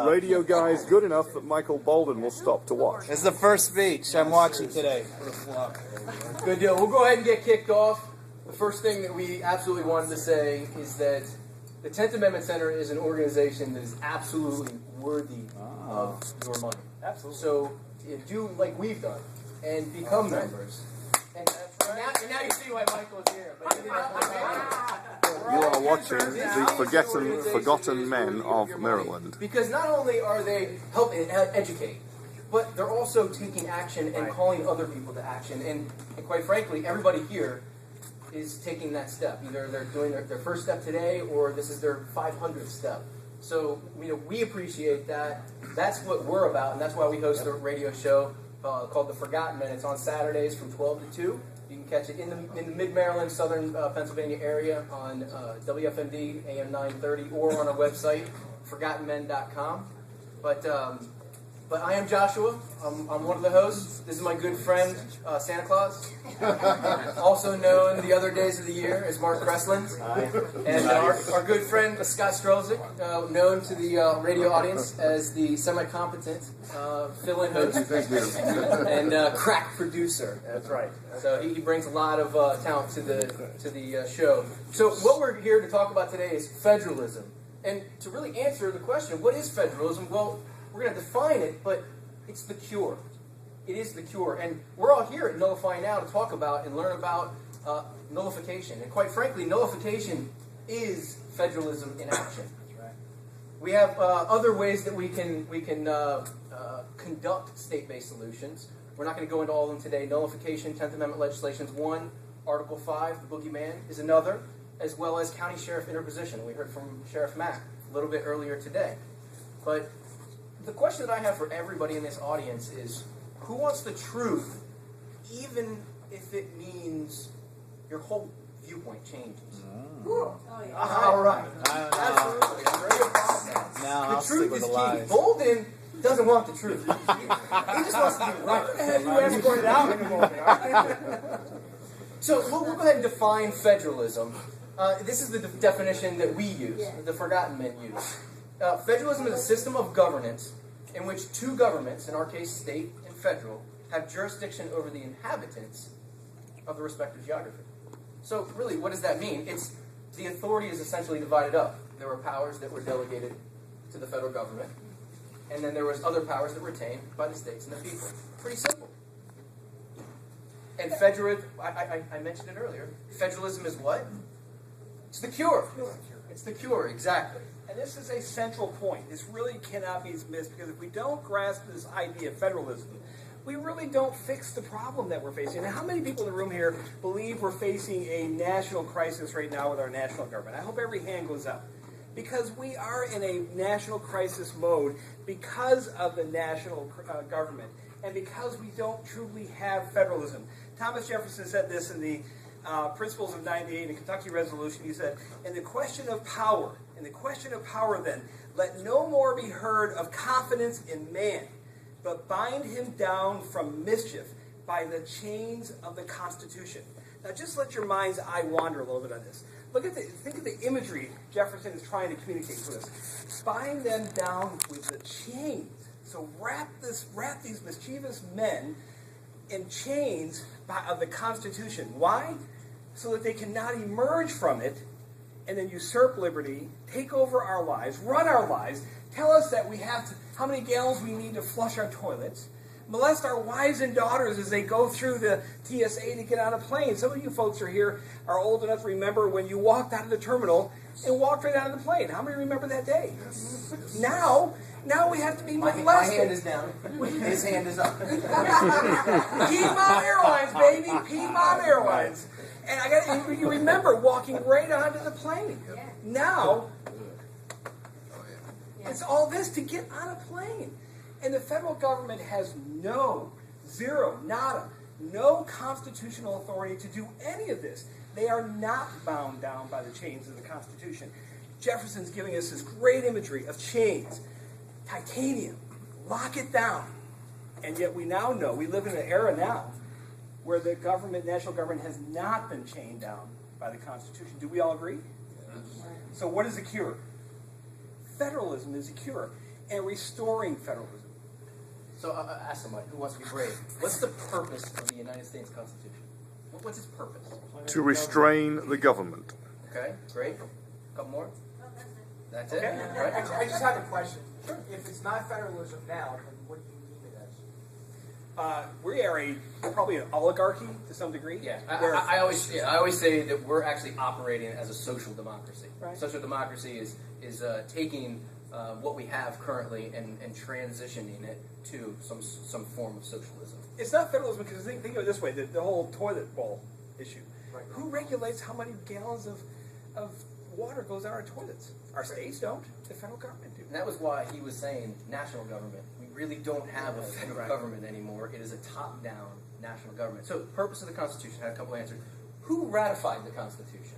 radio guys good enough that Michael Bolden will stop to watch. This is the first speech I'm watching today. Good deal. We'll go ahead and get kicked off. The first thing that we absolutely wanted to say is that the 10th Amendment Center is an organization that is absolutely worthy of your money. Absolutely. So do like we've done and become members. And now you see why Michael is here. But You are watching the forgotten men of Maryland. Because not only are they helping educate, but they're also taking action and calling other people to action. And quite frankly, everybody here is taking that step. Either they're doing their first step today, or this is their 500th step. So we appreciate that. That's what we're about, and that's why we host a radio show called The Forgotten Men. It's on Saturdays from 12 to 2. You can catch it in the mid-Maryland, southern Pennsylvania area on WFMD, AM 930, or on our website, forgottenmen.com. But I am Joshua. I'm one of the hosts. This is my good friend, Santa Claus. Also known the other days of the year as Mark Kreslins. And our good friend, Scott Strzelcyzk, known to the radio audience as the semi-competent fill-in host and crack producer. That's right. So he brings a lot of talent to the show. So what we're here to talk about today is federalism. And to really answer the question, what is federalism? Well, we're going to define it, but it's the cure. It is the cure. And we're all here at Nullify now to talk about and learn about nullification. And quite frankly, nullification is federalism in action. That's right. We have other ways that we can conduct state-based solutions. We're not going to go into all of them today. Nullification, 10th Amendment legislation is one. Article 5, the boogeyman, is another, as well as county sheriff interposition. We heard from Sheriff Mack a little bit earlier today. But the question that I have for everybody in this audience is, who wants the truth, even if it means your whole viewpoint changes? Oh, yeah. All right. Absolutely. The truth is key. Bolden doesn't want the truth. He just wants to be right. What the hell you escorted out in the morning? So we'll go ahead and define federalism. This is the definition that we use, the Forgotten Men use. Federalism is a system of governance in which two governments, in our case state and federal, have jurisdiction over the inhabitants of the respective geography. So really, what does that mean? It's the authority is essentially divided up. There were powers that were delegated to the federal government, and then there was other powers that were retained by the states and the people. Pretty simple. And I mentioned it earlier. Federalism is what? It's the cure. It's the cure, exactly. And this is a central point. This really cannot be missed, because if we don't grasp this idea of federalism, we really don't fix the problem that we're facing. Now, how many people in the room here believe we're facing a national crisis right now with our national government? I hope every hand goes up. Because we are in a national crisis mode because of the national government, and because we don't truly have federalism. Thomas Jefferson said this in the Principles of 98, the Kentucky Resolution. He said, in the question of power then, let no more be heard of confidence in man, but bind him down from mischief by the chains of the Constitution. Now just let your mind's eye wander a little bit on this. Think of the imagery Jefferson is trying to communicate to us. Bind them down with the chains. So wrap these mischievous men in chains of the Constitution. Why? So that they cannot emerge from it and then usurp liberty, take over our lives, run our lives, tell us that we have to, how many gallons we need to flush our toilets, molest our wives and daughters as they go through the TSA to get on a plane. Some of you folks are old enough to remember when you walked out of the terminal and walked right out of the plane. How many remember that day? Now we have to be molested. My hand is down. His hand is up. Piedmont Airlines, baby. Piedmont Airlines. And you remember walking right onto the plane. Now, it's all this to get on a plane. And the federal government has no constitutional authority to do any of this. They are not bound down by the chains of the Constitution. Jefferson's giving us this great imagery of chains, titanium, lock it down. And yet we now know, we live in an era now, where the national government has not been chained down by the Constitution. Do we all agree? Yes. So what is the cure? Federalism is a cure. and restoring federalism. So ask somebody who wants to be brave. What's the purpose of the United States Constitution? What's its purpose? To restrain the government. Okay, great. Couple more? That's it? Okay. Right? I just have a question. If it's not federalism now, then what do you deem it as? We are probably an oligarchy to some degree. Yeah, where- I always say that we're actually operating as a social democracy. Right. Social democracy is taking what we have currently and transitioning it to some form of socialism. It's not federalism because think of it this way: the whole toilet bowl issue. Right. Who regulates how many gallons of water goes down our toilets? Our states don't. The federal government do. And that was why he was saying national government. We really don't have a federal government anymore. It is a top-down national government. So, purpose of the Constitution, I had a couple answers. Who ratified the Constitution?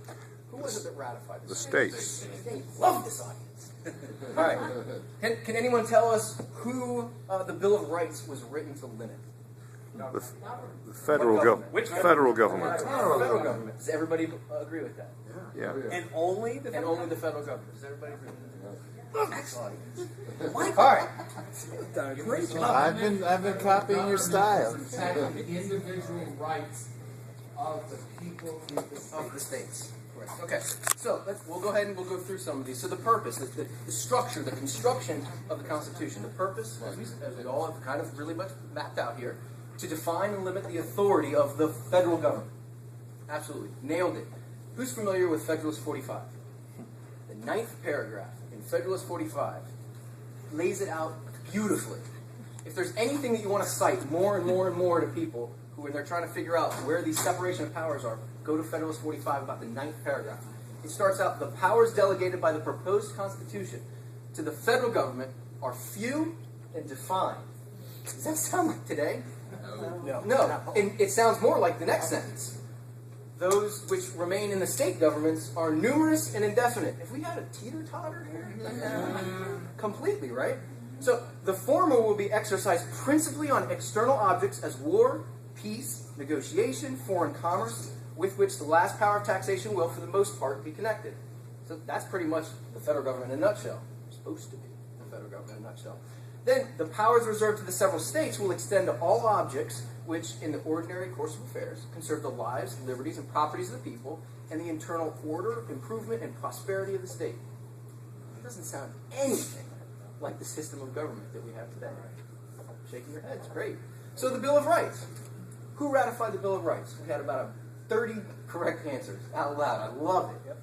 Who was it that ratified The states. They love this audience. All right. Can anyone tell us who the Bill of Rights was written to limit? The federal government. Which Federal government. Federal government. Does everybody agree with that? Yeah. and only the And federal only the federal government. Does everybody agree with that? Excellent. government. All right. Done a great job. I've been copying your style. Protect the individual rights of the people in the Of the state. states. Correct. Okay, so we'll go ahead and we'll go through some of these. So the purpose, the structure, the construction of the Constitution. The purpose, as we all have kind of really much mapped out here, to define and limit the authority of the federal government. Absolutely. Nailed it. Who's familiar with Federalist 45? The 9th paragraph in Federalist 45 lays it out beautifully. If there's anything that you want to cite more and more and more to people who, when they're trying to figure out where these separation of powers are, go to Federalist 45 about the 9th paragraph. It starts out, the powers delegated by the proposed Constitution to the federal government are few and defined. Does that sound like today? No. And it sounds more like the next sentence. Those which remain in the state governments are numerous and indefinite. If we had a teeter-totter here, completely, right? So the former will be exercised principally on external objects as war, peace, negotiation, foreign commerce, with which the last power of taxation will, for the most part, be connected. So that's pretty much the federal government in a nutshell. It's supposed to be the federal government in a nutshell. Then the powers reserved to the several states will extend to all objects which, in the ordinary course of affairs, conserve the lives, liberties, and properties of the people, and the internal order, improvement, and prosperity of the state. It doesn't sound anything like the system of government that we have today. Shaking your heads, great. So the Bill of Rights. Who ratified the Bill of Rights? We had about 30 correct answers out loud. I love it.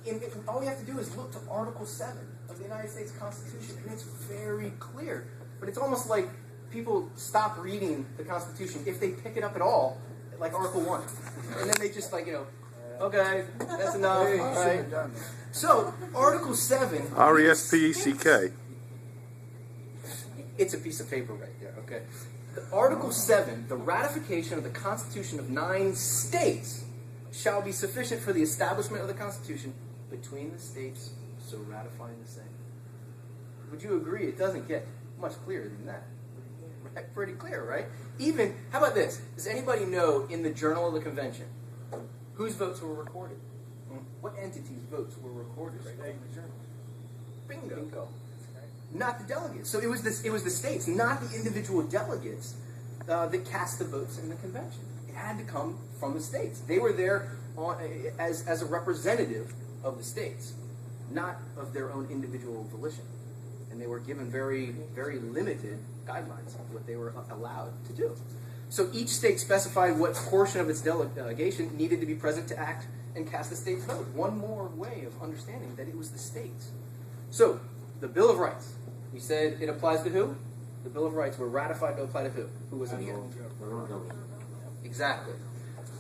And all we have to do is look to Article 7 of the United States Constitution, and it's very clear. But it's almost like people stop reading the Constitution, if they pick it up at all, like Article 1. And then they just okay, that's enough. All right. So, Article 7... R-E-S-P-E-C-K. It's a piece of paper right there, okay? Article 7, the ratification of the Constitution of 9 states shall be sufficient for the establishment of the Constitution between the states, so ratifying the same. Would you agree it doesn't get much clearer than that? Right? Pretty clear, right? Even, how about this? Does anybody know in the Journal of the Convention whose votes were recorded? What entity's votes were recorded right there in the journal? Bingo. Not the delegates. So it was the states, not the individual delegates, that cast the votes in the convention. It had to come from the states. They were there as a representative of the states, not of their own individual volition. And they were given very, very limited guidelines of what they were allowed to do. So each state specified what portion of its delegation needed to be present to act and cast the state's vote. One more way of understanding that it was the states. So, the Bill of Rights. We said it applies to who? The Bill of Rights were ratified to apply to who? Who was in here? Exactly.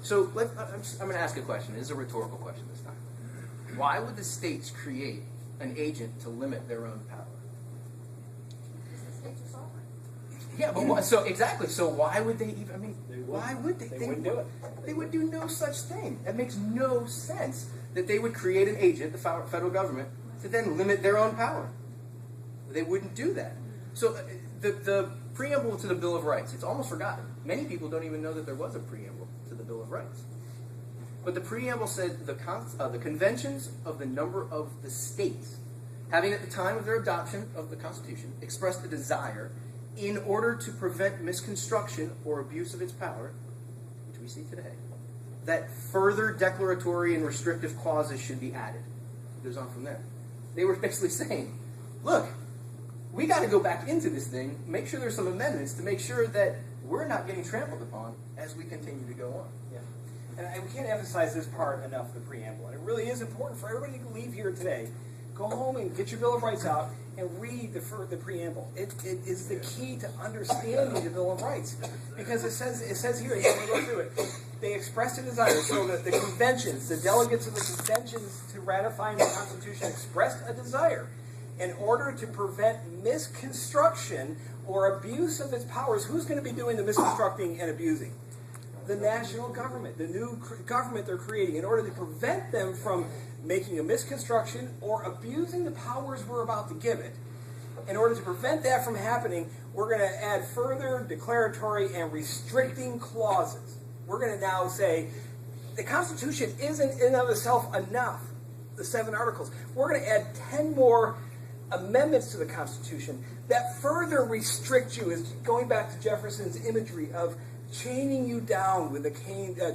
So, I'm going to ask a question. This is a rhetorical question this time. Why would the states create an agent to limit their own power? Yeah, but so exactly. So why would they even? I mean, why would they? They wouldn't do it. They would do no such thing. That makes no sense. That they would create an agent, the federal government, to then limit their own power. They wouldn't do that. So the preamble to the Bill of Rights, it's almost forgotten. Many people don't even know that there was a preamble to the Bill of Rights. But the preamble said the conventions of the number of the states having at the time of their adoption of the Constitution expressed a desire in order to prevent misconstruction or abuse of its power, which we see today, that further declaratory and restrictive clauses should be added. It goes on from there. They were basically saying, look, we got to go back into this thing, make sure there's some amendments to make sure that we're not getting trampled upon as we continue to go on. Yeah. And we can't emphasize this part enough, the preamble. And it really is important for everybody to leave here today. Go home and get your Bill of Rights out and read the preamble. It is the key to understanding the Bill of Rights. Because it says here, let me go through it. They expressed a desire, so that the conventions, the delegates of the conventions to ratifying the Constitution expressed a desire in order to prevent misconstruction or abuse of its powers. Who's going to be doing the misconstructing and abusing? The national government, the new government they're creating, in order to prevent them from making a misconstruction or abusing the powers we're about to give it. In order to prevent that from happening, we're going to add further declaratory and restricting clauses. We're going to now say the Constitution isn't in and of itself enough, the 7 articles. We're going to add 10 more amendments to the Constitution that further restrict you, is going back to Jefferson's imagery of chaining you down with the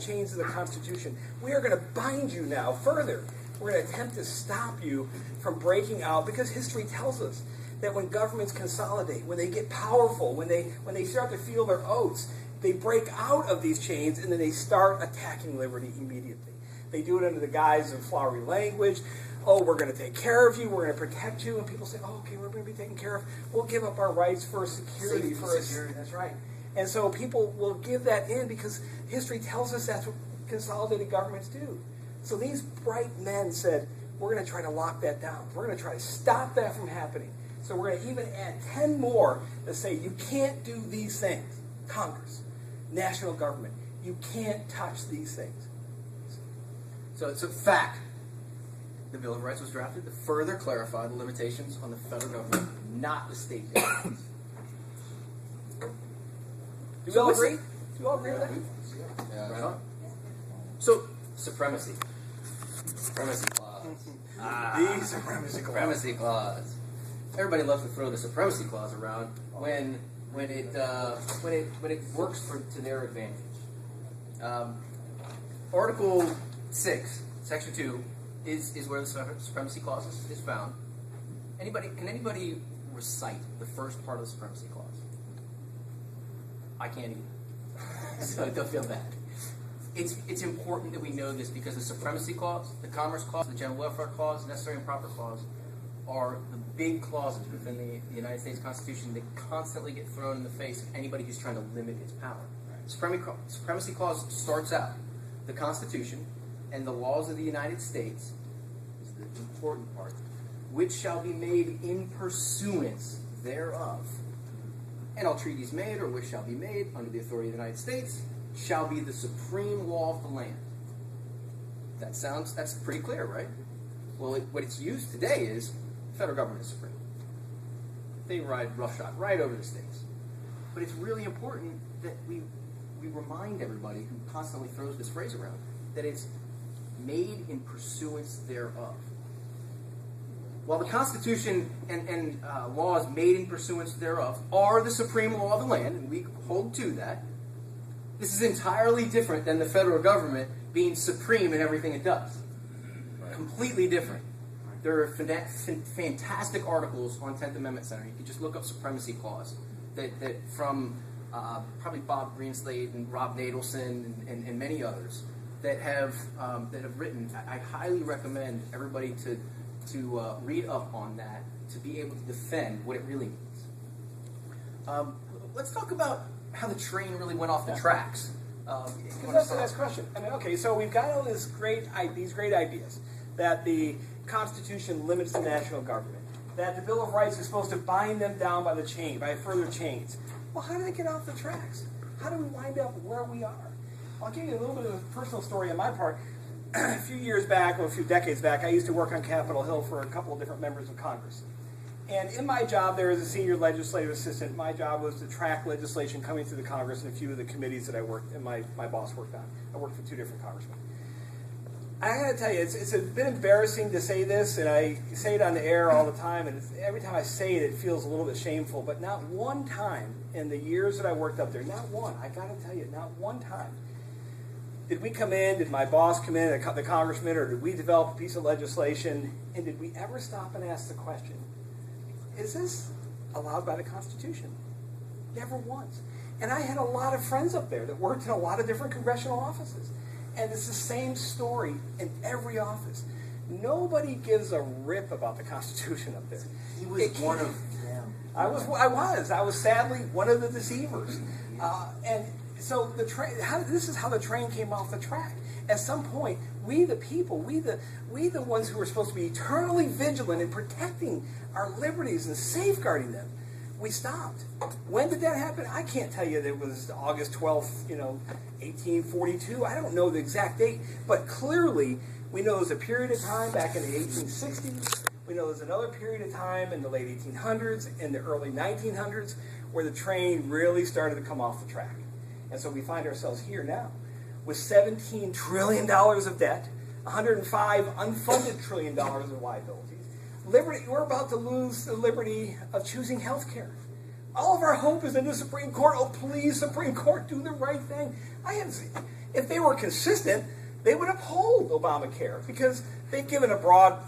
chains of the Constitution. We are going to bind you now further. We're going to attempt to stop you from breaking out, because history tells us that when governments consolidate, when they get powerful, when they start to feel their oats, they break out of these chains and then they start attacking liberty immediately. They do it under the guise of flowery language. Oh, we're going to take care of you. We're going to protect you. And people say, oh, okay, we're going to be taken care of. We'll give up our rights for security. That's right. And so people will give that in because history tells us that's what consolidated governments do. So these bright men said, we're going to try to lock that down. We're going to try to stop that from happening. So we're going to even add 10 more that say you can't do these things. Congress, national government, you can't touch these things. So it's a fact. The Bill of Rights was drafted to further clarify the limitations on the federal government, not the state governments. Do we all agree? Do you all agree with that? Yeah. Right on. So, supremacy. Supremacy clause. The Supremacy clause. Everybody loves to throw the supremacy clause around when it works to their advantage. Article 6, Section 2, is where the supremacy clause is found. Can anybody recite the first part of the supremacy clause? I can't either. So don't feel bad. It's important that we know this, because the supremacy clause, the commerce clause, the general welfare clause, the necessary and proper clause are the big clauses within the United States Constitution that constantly get thrown in the face of anybody who's trying to limit its power. Supremacy clause starts out, the Constitution and the laws of the United States is the important part, which shall be made in pursuance thereof. And all treaties made, or which shall be made under the authority of the United States, shall be the supreme law of the land. That's pretty clear, right? Well, what it's used today is the federal government is supreme. They ride roughshod right over the states. But it's really important that we remind everybody who constantly throws this phrase around that it's made in pursuance thereof. While the Constitution and laws made in pursuance thereof are the supreme law of the land, and we hold to that, this is entirely different than the federal government being supreme in everything it does. Right. Completely different. There are fantastic articles on 10th Amendment Center. You can just look up Supremacy Clause that from probably Bob Greenslade and Rob Nadelson and many others that have written. I highly recommend everybody to read up on that to be able to defend what it really means. Let's talk about how the train really went off the tracks. That's the next question. I mean, okay, so we've got all these great ideas that the Constitution limits the national government, that the Bill of Rights is supposed to bind them down by further chains. Well, how do they get off the tracks? How do we wind up where we are? I'll give you a little bit of a personal story on my part. A few years back, or a few decades back, I used to work on Capitol Hill for a couple of different members of Congress. And in my job there as a senior legislative assistant, my job was to track legislation coming through the Congress and a few of the committees that I worked and my boss worked on. I worked for 2 different congressmen. I gotta tell you, it's a bit embarrassing to say this, and I say it on the air all the time, and every time I say it, it feels a little bit shameful, but not one time in the years that I worked up there, not one, I gotta tell you, not one time, did we come in, did my boss come in, the congressman, or did we develop a piece of legislation, and did we ever stop and ask the question, is this allowed by the Constitution? Never once. And I had a lot of friends up there that worked in a lot of different congressional offices. And it's the same story in every office. Nobody gives a rip about the Constitution up there. He was one of them. I was sadly one of the deceivers. And so this is how the train came off the track. At some point, we the people, we the ones who were supposed to be eternally vigilant in protecting our liberties and safeguarding them, we stopped. When did that happen? I can't tell you that it was August 12th, 1842. I don't know the exact date, but clearly we know there's a period of time back in the 1860s. We know there's another period of time in the late 1800s and the early 1900s where the train really started to come off the track. And so we find ourselves here now with $17 trillion of debt, $105 unfunded $1 trillion of liabilities. Liberty, we're about to lose the liberty of choosing health care. All of our hope is in the Supreme Court. Oh, please, Supreme Court, do the right thing. If they were consistent, they would uphold Obamacare because they've given a broad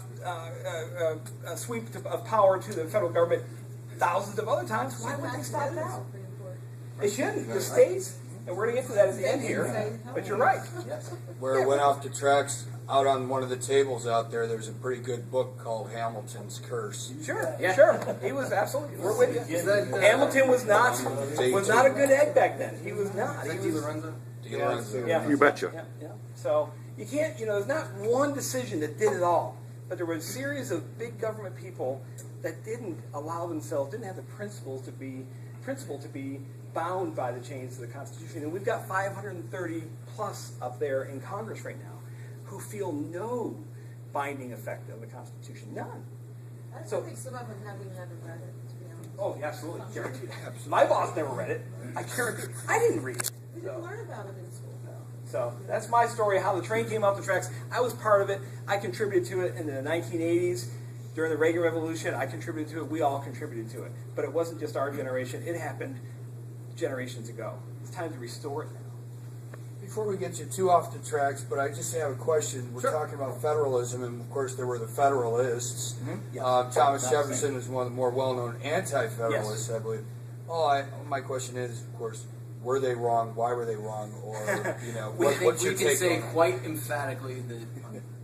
sweep of power to the federal government thousands of other times. Why would they stop now? They shouldn't. The states, and we're going to get to that at the end here, but you're right. Where it went off the tracks, out on one of the tables out there, there's a pretty good book called Hamilton's Curse. Sure. He was absolutely. We're with you. Hamilton was not a good egg back then. He was not. He was. Yeah. You betcha. Yeah. So you can't. There's not one decision that did it all, but there were a series of big government people that didn't allow themselves, didn't have the principle to be bound by the chains of the Constitution. And we've got 530 plus up there in Congress right now who feel no binding effect of the Constitution. None. I think some of them haven't read it, to be honest. Oh, absolutely. Guaranteed. My boss never read it. I guarantee. I didn't read it. We didn't learn about it in school. So that's my story, how the train came off the tracks. I was part of it. I contributed to it in the 1980s. During the Reagan Revolution, I contributed to it. We all contributed to it. But it wasn't just our generation. It happened generations ago. It's time to restore it now. Before we get you too off the tracks, but I just have a question. We're talking about federalism, and of course there were the Federalists. Mm-hmm. Thomas Jefferson was one of the more well-known anti-Federalists, I believe. My question is, of course, were they wrong? Why were they wrong? Or what's your we take can say on it? quite emphatically that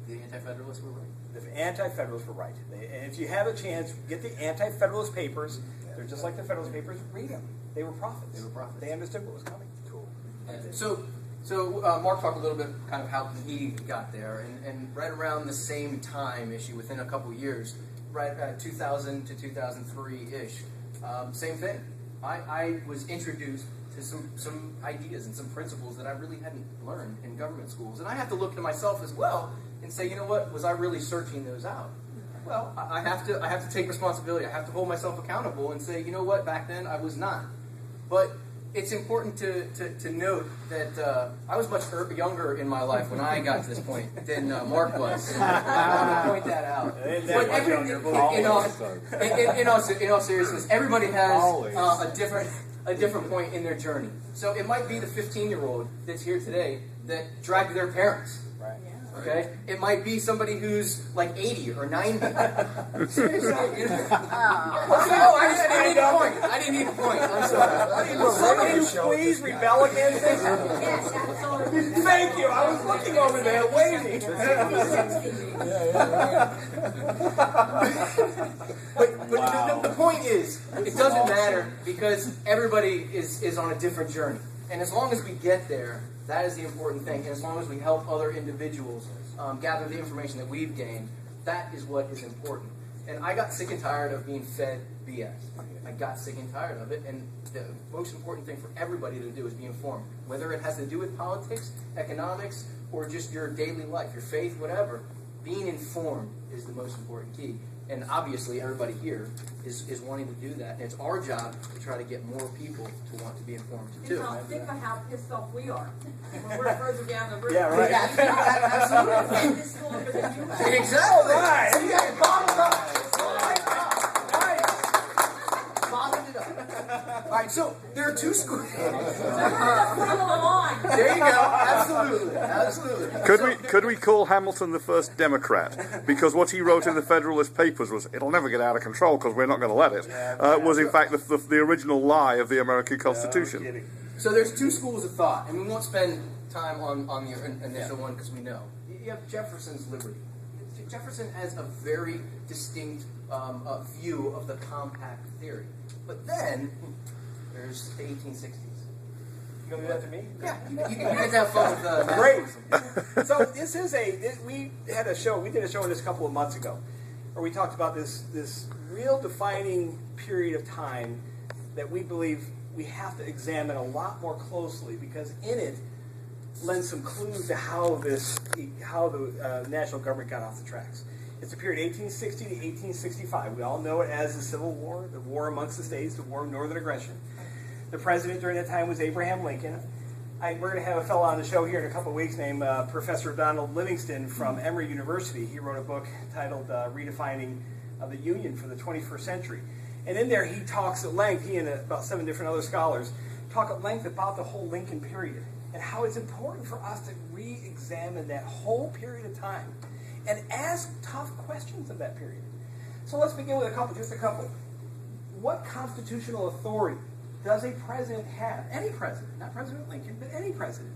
the anti-federalists were right. The anti-federalists were right. And if you have a chance, get the anti-federalist papers. They're just like the Federalist papers. Read them. They were prophets. They understood what was coming. Cool. So Mark talked a little bit kind of how he got there, and right around the same time issue, within a couple years, right 2000 to 2003-ish, same thing. I was introduced to some ideas and some principles that I really hadn't learned in government schools, and I have to look to myself as well and say, you know what, was I really searching those out? Well, I have to take responsibility. I have to hold myself accountable and say, you know what, back then I was not. But it's important to note that I was much younger in my life when I got to this point than Mark was. I want to point that out. But in all seriousness, everybody has a different point in their journey. So it might be the 15-year-old that's here today that dragged their parents. Right. Okay? It might be somebody who's like 80 or 90. Seriously. I didn't need a point. I'm sorry. Will somebody please rebel against this? Thank you. I was looking over there waiting. But the point is, it doesn't matter because everybody is on a different journey. And as long as we get there, that is the important thing. And as long as we help other individuals gather the information that we've gained, that is what is important. And I got sick and tired of being fed BS. I got sick and tired of it. And the most important thing for everybody to do is be informed. Whether it has to do with politics, economics, or just your daily life, your faith, whatever, being informed is the most important key. And obviously, everybody here is wanting to do that. And it's our job to try to get more people to want to be informed too. Think of how pissed off we are when we're further down the road. Yeah, right. Absolutely. This longer than you are. Exactly. All right. You guys bottled up. Bottled it up. All right, so there are two schools. We're at the front of the line. There you go. Absolutely. Absolutely. Could we call Hamilton the first Democrat? Because what he wrote in the Federalist Papers was, "It'll never get out of control because we're not going to let it," was in fact the original lie of the American Constitution. So there's two schools of thought, and we won't spend time on the initial one because we know. You have Jefferson's liberty. Jefferson has a very distinct view of the compact theory. But then there's the 1860s. You gonna do that to me? Yeah, you can get to have fun with the Great. So we did a show on this a couple of months ago, where we talked about this real defining period of time that we believe we have to examine a lot more closely, because in it lends some clues to how the national government got off the tracks. It's the period 1860 to 1865. We all know it as the Civil War, the war amongst the states, the war of northern aggression. The president during that time was Abraham Lincoln. We're going to have a fellow on the show here in a couple of weeks named Professor Donald Livingston from Emory University. He wrote a book titled Redefining the Union for the 21st Century. And in there he talks at length, he and about 7 different other scholars, talk at length about the whole Lincoln period and how it's important for us to re-examine that whole period of time and ask tough questions of that period. So let's begin with just a couple. What constitutional authority does a president have? Any president, not President Lincoln, but any president.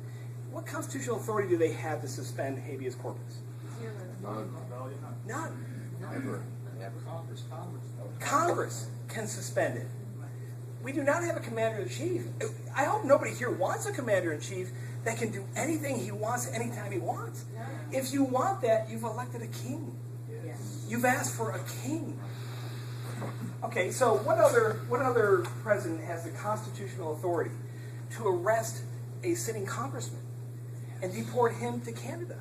What constitutional authority do they have to suspend habeas corpus? None. Never. Congress can suspend it. We do not have a commander-in-chief. I hope nobody here wants a commander-in-chief that can do anything he wants anytime he wants. If you want that, you've elected a king. You've asked for a king. Okay, so what other president has the constitutional authority to arrest a sitting congressman and deport him to Canada?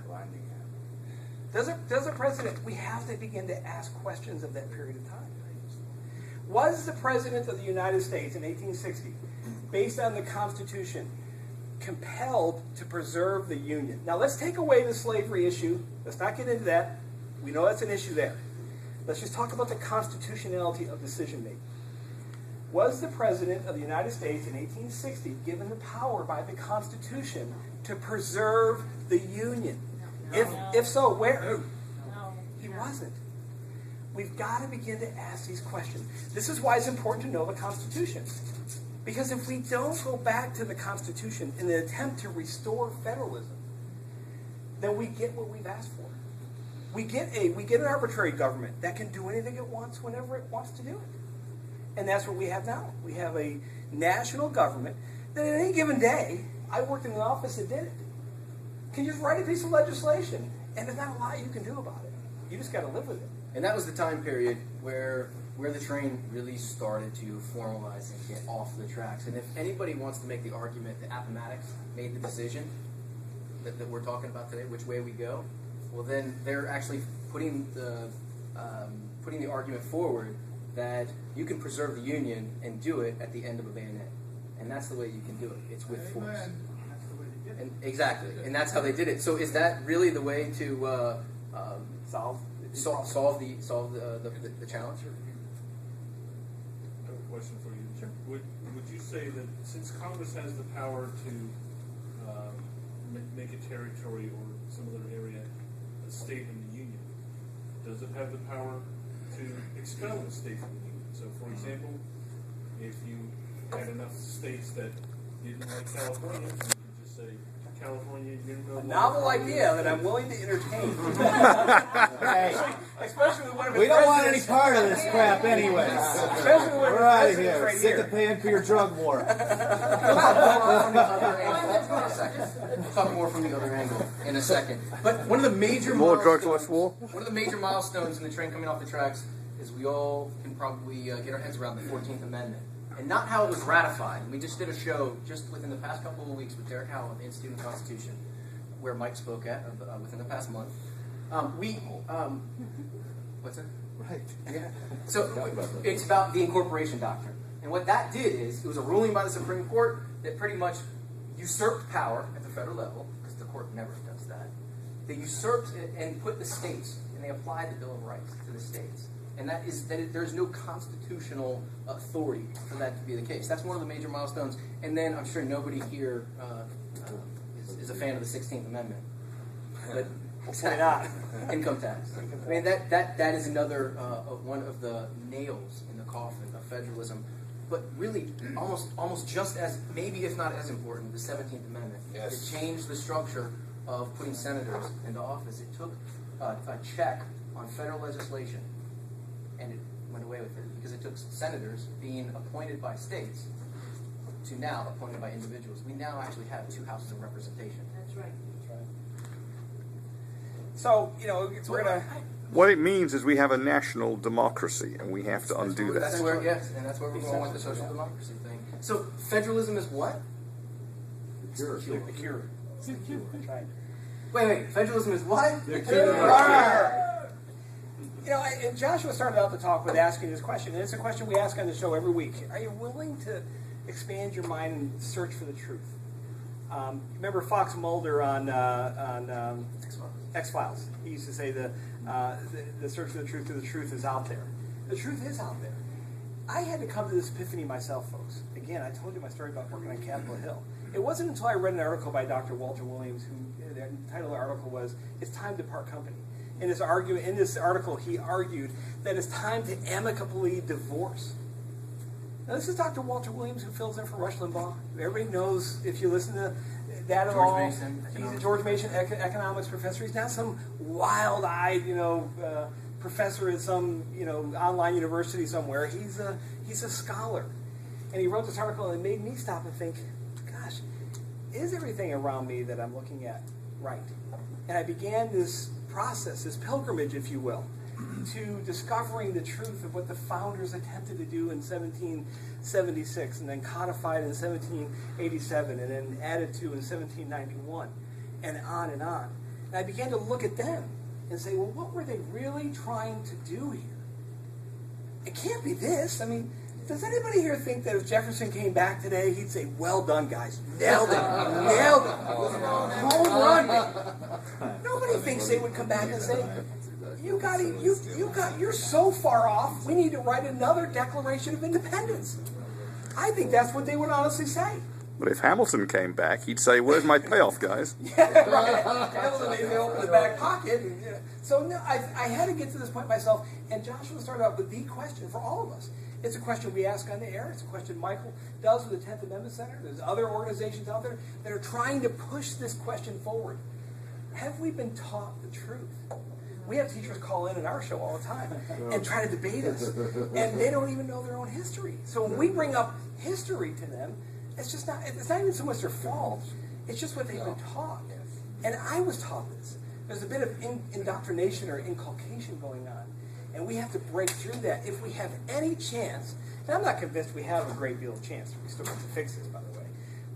Does a president? We have to begin to ask questions of that period of time. Was the President of the United States in 1860, based on the Constitution, compelled to preserve the Union? Now let's take away the slavery issue. Let's not get into that. We know that's an issue there. Let's just talk about the constitutionality of decision making. Was the President of the United States in 1860 given the power by the Constitution to preserve the Union? If so, where? He wasn't. We've got to begin to ask these questions. This is why it's important to know the Constitution. Because if we don't go back to the Constitution in the attempt to restore federalism, then we get what we've asked for. We get an arbitrary government that can do anything it wants whenever it wants to do it. And that's what we have now. We have a national government that at any given day, I worked in an office that did it, can just write a piece of legislation, and there's not a lot you can do about it. You just got to live with it. And that was the time period where the train really started to formalize and get off the tracks. And if anybody wants to make the argument that Appomattox made the decision that we're talking about today, which way we go, well then they're actually putting the argument forward that you can preserve the Union and do it at the end of a bayonet. And that's the way you can do it. It's with force. And exactly. And that's how they did it. So is that really the way to solve the challenge? I have a question for you. Sure. Would you say that since Congress has the power to make a territory or some other area a state in the Union, does it have the power to expel a state from the Union? So, for example, if you had enough states that didn't like California, you could just say, California, you're no longer Novel idea that I'm willing to entertain. Especially when We don't want any part of this crap anyways. Especially when We're out of president's here. right Sick here. of paying for your drug war. We'll talk more from the other angle in a second. But one of the major More drugs, milestones, less war? one of the major milestones in the train coming off the tracks is we all can probably get our heads around the 14th Amendment. And not how it was ratified. We just did a show just within the past couple of weeks with Derek Howell of the Institute of Constitution, where Mike spoke at within the past month. What's that? Right. Yeah. So it's about the incorporation doctrine. And what that did is, it was a ruling by the Supreme Court that pretty much usurped power at the federal level, because the court never does that. They usurped it and put the states, and they applied the Bill of Rights to the states. And that is that there's no constitutional authority for that to be the case. That's one of the major milestones. And then I'm sure nobody here is a fan of the 16th Amendment. But Why not? Income tax. I mean, that is another one of the nails in the coffin of federalism. But really, almost just as, maybe if not as important, the 17th Amendment. Yes. It changed the structure of putting senators into office. It took a check on federal legislation, and it went away with it because it took senators being appointed by states to now appointed by individuals. We now actually have 2 houses of representation. That's right. So, we're going to... What it means is we have a national democracy, and we have to undo that. That's where, yes, and that's where we're going with the social democracy thing. So, federalism is what? Cure. The cure. Right. Wait, federalism is what? The cure. And Joshua started out the talk with asking this question, and it's a question we ask on the show every week. Are you willing to expand your mind and search for the truth? Remember Fox Mulder on X-Files? He used to say the search for the truth is out there. The truth is out there. I had to come to this epiphany myself, folks. Again, I told you my story about working on Capitol Hill. It wasn't until I read an article by Dr. Walter Williams, who the title of the article was "It's Time to Part Company." In this article, he argued that it's time to amicably divorce. Now, this is Dr. Walter Williams, who fills in for Rush Limbaugh. Everybody knows, if you listen to that at George all, Mason, he's a George Mason economics professor. He's not some wild-eyed, professor at some, online university somewhere. He's a scholar. And he wrote this article, and it made me stop and think, gosh, is everything around me that I'm looking at right? And I began this process, this pilgrimage, if you will, to discovering the truth of what the founders attempted to do in 1776, and then codified in 1787, and then added to in 1791, and on and on. And I began to look at them and say, well, what were they really trying to do here? It can't be this. I mean, does anybody here think that if Jefferson came back today, he'd say, well done, guys. Nailed it. Nailed it. Home run. Nobody thinks they would come back and say, you're so far off, we need to write another Declaration of Independence. I think that's what they would honestly say. But if Hamilton came back, he'd say, where's my payoff, guys? Yeah, right. Hamilton maybe open the back pocket. And, So no, I had to get to this point myself, and Joshua started out with the question for all of us. It's a question we ask on the air. It's a question Michael does with the 10th Amendment Center. There's other organizations out there that are trying to push this question forward. Have we been taught the truth? We have teachers call in our show all the time and try to debate us, and they don't even know their own history. So when we bring up history to them, it's not even so much their fault. It's just what they've been taught. And I was taught this. There's a bit of indoctrination or inculcation going on. And we have to break through that if we have any chance. And I'm not convinced we have a great deal of chance. We still have to fix this, by the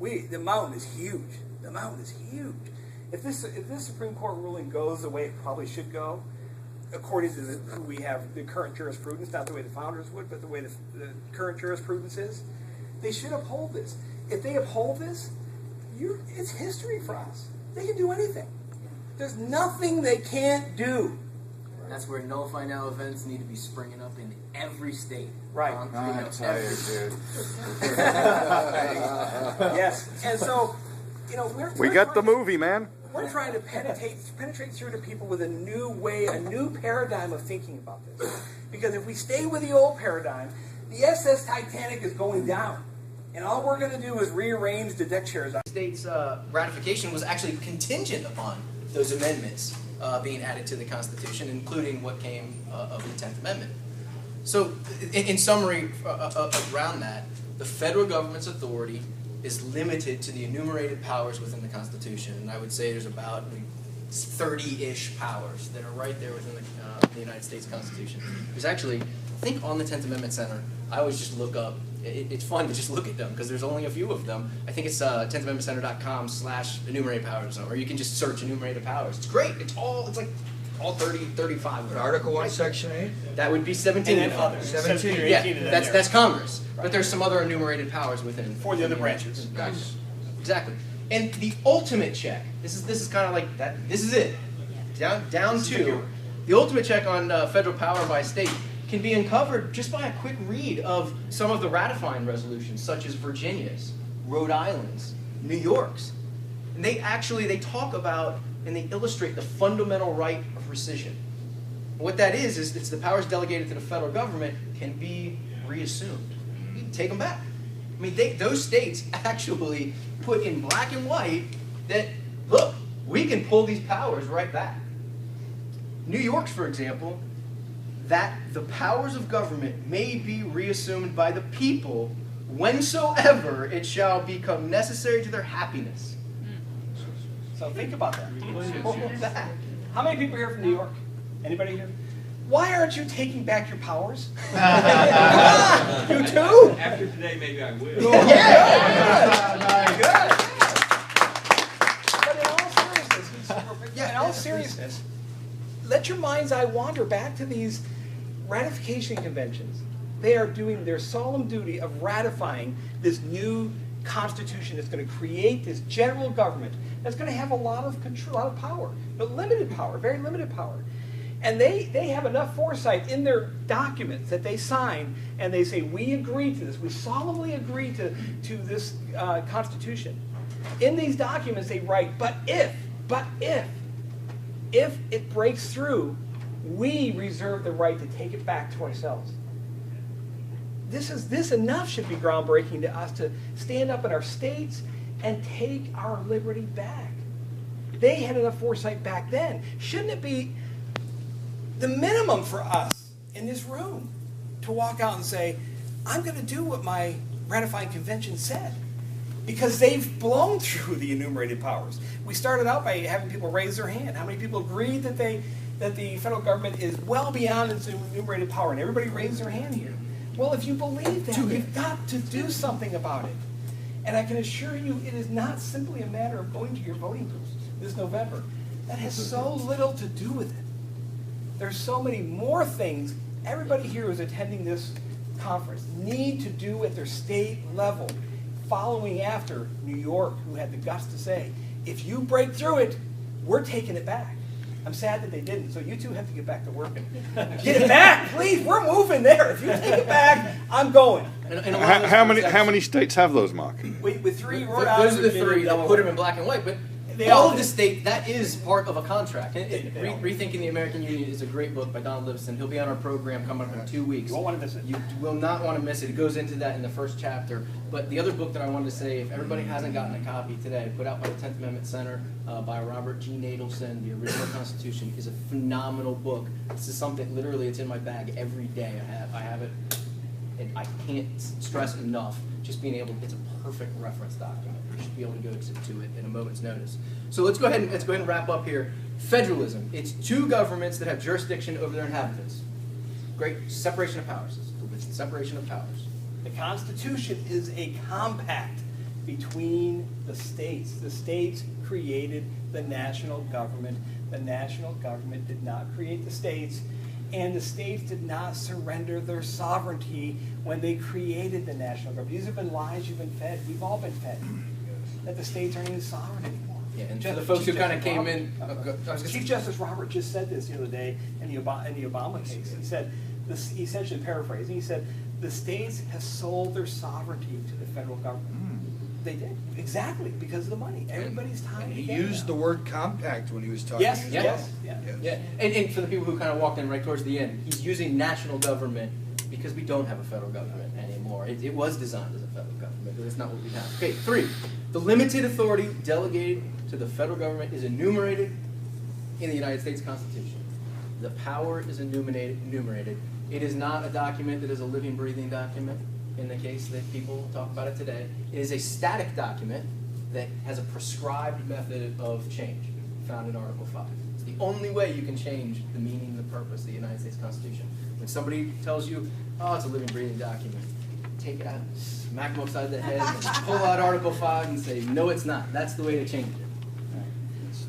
way. The mountain is huge. The mountain is huge. If this Supreme Court ruling goes the way it probably should go, according to who we have, the current jurisprudence, not the way the founders would, but the way the current jurisprudence is, they should uphold this. If they uphold this, it's history for us. They can do anything. There's nothing they can't do. That's where Nullify Now events need to be springing up in every state. Right. I tell you, dude. Yes. And so, We got the movie, man. We're trying to penetrate through to people with a new way, a new paradigm of thinking about this. Because if we stay with the old paradigm, the SS Titanic is going down. And all we're going to do is rearrange the deck chairs. States' ratification was actually contingent upon those amendments being added to the Constitution, including what came of the 10th Amendment. So, in summary, around that, the federal government's authority is limited to the enumerated powers within the Constitution, and I would say there's about 30-ish powers that are right there within the United States Constitution. There's actually, I think on the 10th Amendment Center, I always just look up, it's fun to just look at them, because there's only a few of them. I think it's 10thamendmentcenter.com/enumerated powers, or you can just search enumerated powers. It's great. It's like all 35 of them. Article 1, Section 8? That would be 17 And then of them. others. 17. 17 or 18 Yeah, of them that's there. that's Congress. But there's some other enumerated powers within. For the other branches. Exactly. And the ultimate check. This is kind of like that. This is it. Down to the ultimate check on federal power by state can be uncovered just by a quick read of some of the ratifying resolutions, such as Virginia's, Rhode Island's, New York's. And they talk about and they illustrate the fundamental right of rescission. What that is it's the powers delegated to the federal government can be reassumed. You can take them back. I mean, those states actually put in black and white that, look, we can pull these powers right back. New York's, for example, that the powers of government may be reassumed by the people whensoever it shall become necessary to their happiness. So think about that. Pull back. How many people are here from New York? Anybody here? Why aren't you taking back your powers? You too? After today, maybe I will. Good. But in all seriousness, let your mind's eye wander back to these ratification conventions. They are doing their solemn duty of ratifying this new constitution that's going to create this general government that's going to have a lot of control, a lot of power, but limited power, very limited power. And they have enough foresight in their documents that they sign, and they say, we agree to this. We solemnly agree to this Constitution. In these documents, they write, but if it breaks through, we reserve the right to take it back to ourselves. This enough should be groundbreaking to us to stand up in our states and take our liberty back. They had enough foresight back then. Shouldn't it be the minimum for us in this room to walk out and say, I'm going to do what my ratifying convention said? Because they've blown through the enumerated powers. We started out by having people raise their hand. How many people agreed that the federal government is well beyond its enumerated power? And everybody raised their hand here. Well, if you believe that, you've got to do something about it. And I can assure you, it is not simply a matter of going to your voting booths this November. That has so little to do with it. There's so many more things everybody here who's attending this conference need to do at their state level, following after New York, who had the guts to say, if you break through it, we're taking it back. I'm sad that they didn't, so you two have to get back to working. Get it back, please. We're moving there. If you take it back, I'm going. How many states have those, Mark? With three, Those are the three that put them in black and white, but all of the state, that is part of a contract. Rethinking the American Union is a great book by Donald Livingston. He'll be on our program coming up in 2 weeks. You won't want to miss it. You will not want to miss it. It goes into that in the first chapter. But the other book that I wanted to say, if everybody hasn't gotten a copy today, put out by the 10th Amendment Center by Robert G. Nadelson, The Original Constitution, is a phenomenal book. This is something, literally, it's in my bag every day. I have it, and I can't stress enough just being able, it's a perfect reference document. You should be able to go to it at a moment's notice. So let's go ahead and wrap up here. Federalism. It's two governments that have jurisdiction over their inhabitants. Great separation of powers. It's the separation of powers. The Constitution is a compact between the states. The states created the national government. The national government did not create the states, and the states did not surrender their sovereignty when they created the national government. These have been lies you've been fed. We've all been fed. That the states aren't even sovereign anymore. Yeah, and for the folks who kind of came in... Chief Justice Robert just said this the other day in the Obama case. He said, this, essentially paraphrasing, he said, the states have sold their sovereignty to the federal government. They did. Exactly, because of the money. Everybody's time. He used the word compact when he was talking. Yes, as yes, well. Yeah, and for the people who kind of walked in right towards the end, he's using national government because we don't have a federal government anymore. It was designed as a federal government, but it's not what we have. Okay, 3. The limited authority delegated to the federal government is enumerated in the United States Constitution. The power is enumerated. It is not a document that is a living, breathing document in the case that people talk about it today. It is a static document that has a prescribed method of change found in Article 5. It's the only way you can change the meaning and the purpose of the United States Constitution. When somebody tells you, oh, it's a living, breathing document, take it out, smack them upside the head, and pull out Article 5 and say, no, it's not. That's the way to change it.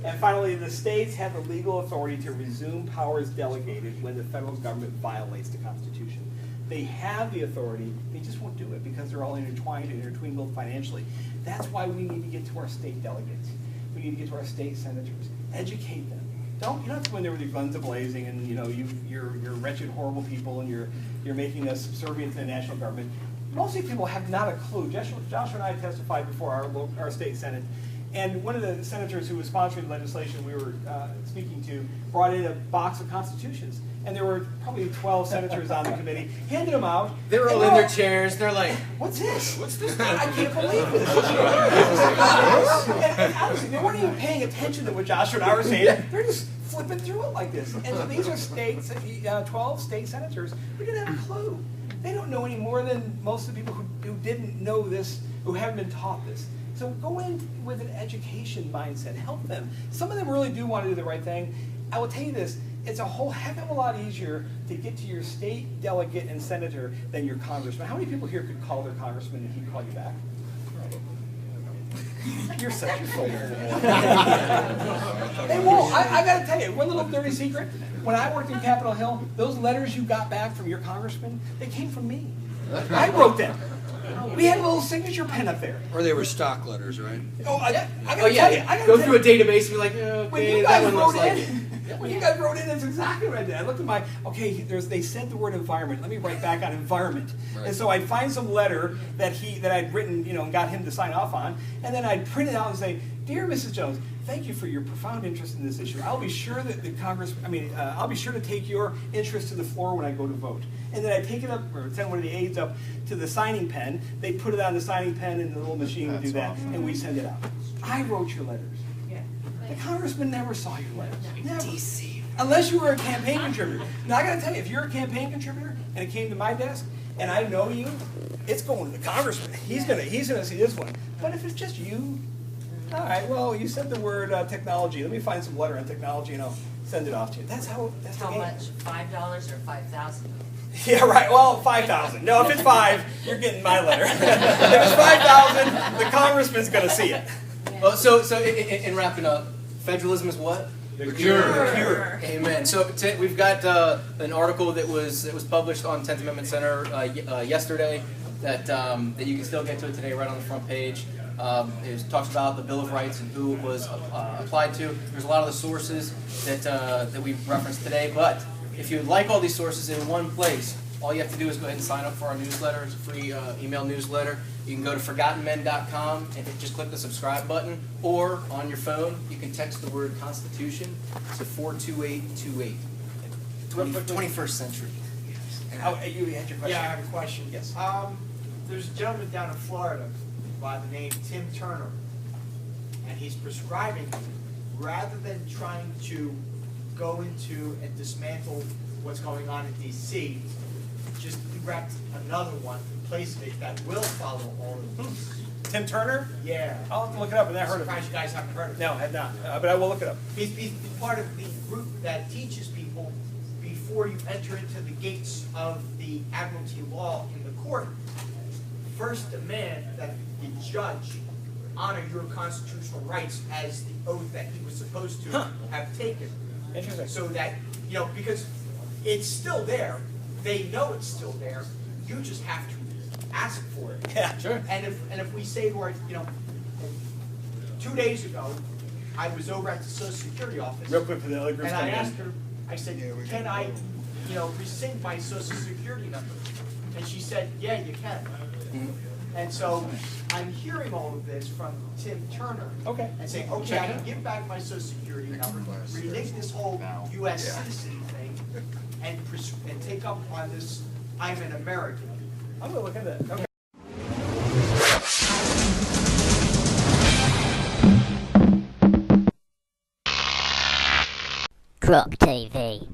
And finally, the states have the legal authority to resume powers delegated when the federal government violates the Constitution. They have the authority, they just won't do it because they're all intertwined and intertwined financially. That's why we need to get to our state delegates. We need to get to our state senators. Educate them. You don't have to go in there with your guns a-blazing and you're wretched, horrible people and you're making us subservient to the national government. Most of these people have not a clue. Joshua and I testified before our state senate, and one of the senators who was sponsoring the legislation we were speaking to brought in a box of constitutions. And there were probably 12 senators on the committee, handed them out. They were all in their chairs. They're like, "What's this? What's this? I can't believe this." And honestly, they weren't even paying attention to what Joshua and I were saying. They're just flipping through it like this. And so these are states, 12 state senators who didn't have a clue. They don't know any more than most of the people who didn't know this, who haven't been taught this. So go in with an education mindset. Help them. Some of them really do want to do the right thing. I will tell you this. It's a whole heck of a lot easier to get to your state delegate and senator than your congressman. How many people here could call their congressman and he'd call you back? You're such a fool. They won't. I got to tell you, one little dirty secret. When I worked in Capitol Hill, those letters you got back from your congressman, they came from me. I wrote them. We had a little signature pen up there. Or they were stock letters, right? Oh, I gotta tell you. Go through a database and be like, okay, that one looks like it. When you guys wrote in, that's exactly what I did. I looked at my, they said the word environment. Let me write back on environment. Right. And so I'd find some letter that I'd written, and got him to sign off on, and then I'd print it out and say, "Dear Mrs. Jones, thank you for your profound interest in this issue. I'll be sure that I'll be sure to take your interest to the floor when I go to vote." And then I take it up, or send one of the aides up to the signing pen. They put it on the signing pen, and the little machine would do that, and we send it out. I wrote your letters. The congressman never saw your letters. Never. Unless you were a campaign contributor. Now, I got to tell you, if you're a campaign contributor and it came to my desk and I know you, it's going to the congressman. He's gonna see this one. But if it's just you, all right, well, you said the word technology. Let me find some letter on technology and I'll send it off to you. That's the How game. much? $5 or $5,000? Yeah, right. Well, 5,000. No, if it's 5, you're getting my letter. If it's 5,000, the congressman's going to see it. Well, so in wrapping up, federalism is what? The cure. Amen. So we've got an article that was published on 10th Amendment Center yesterday that you can still get to it today right on the front page. It talks about the Bill of Rights and who it was applied to. There's a lot of the sources that we've referenced today, but if you like all these sources in one place, all you have to do is go ahead and sign up for our newsletter. It's a free email newsletter. You can go to forgottenmen.com and just click the subscribe button, or on your phone, you can text the word Constitution to 42828. 21st century. You had your question. Yeah, I have a question. Yes. There's a gentleman down in Florida by the name Tim Turner, and he's prescribing, rather than trying to go into and dismantle what's going on in D.C., just erect another one in place of it that will follow all of these. Tim Turner? Yeah. I'll have to look it up. I've never heard of Surprised him. you guys haven't heard of it. No, I have not. But I will look it up. He's part of the group that teaches people before you enter into the gates of the admiralty law in the court, first demand that the judge honor your constitutional rights as the oath that he was supposed to have taken. Interesting. So that, because it's still there, they know it's still there, you just have to ask for it. Yeah, sure. And if we say to our, 2 days ago, I was over at the Social Security office. Real quick for the other groups And I coming in. asked her, I said, can I, rescind my Social Security number? And she said, yeah, you can. And so I'm hearing all of this from Tim Turner. Okay. And saying, okay, I can give back my Social Security number, renege this whole U.S. citizen thing, and take up on this, I'm an American. I'm going to look into that. Okay. Croc TV.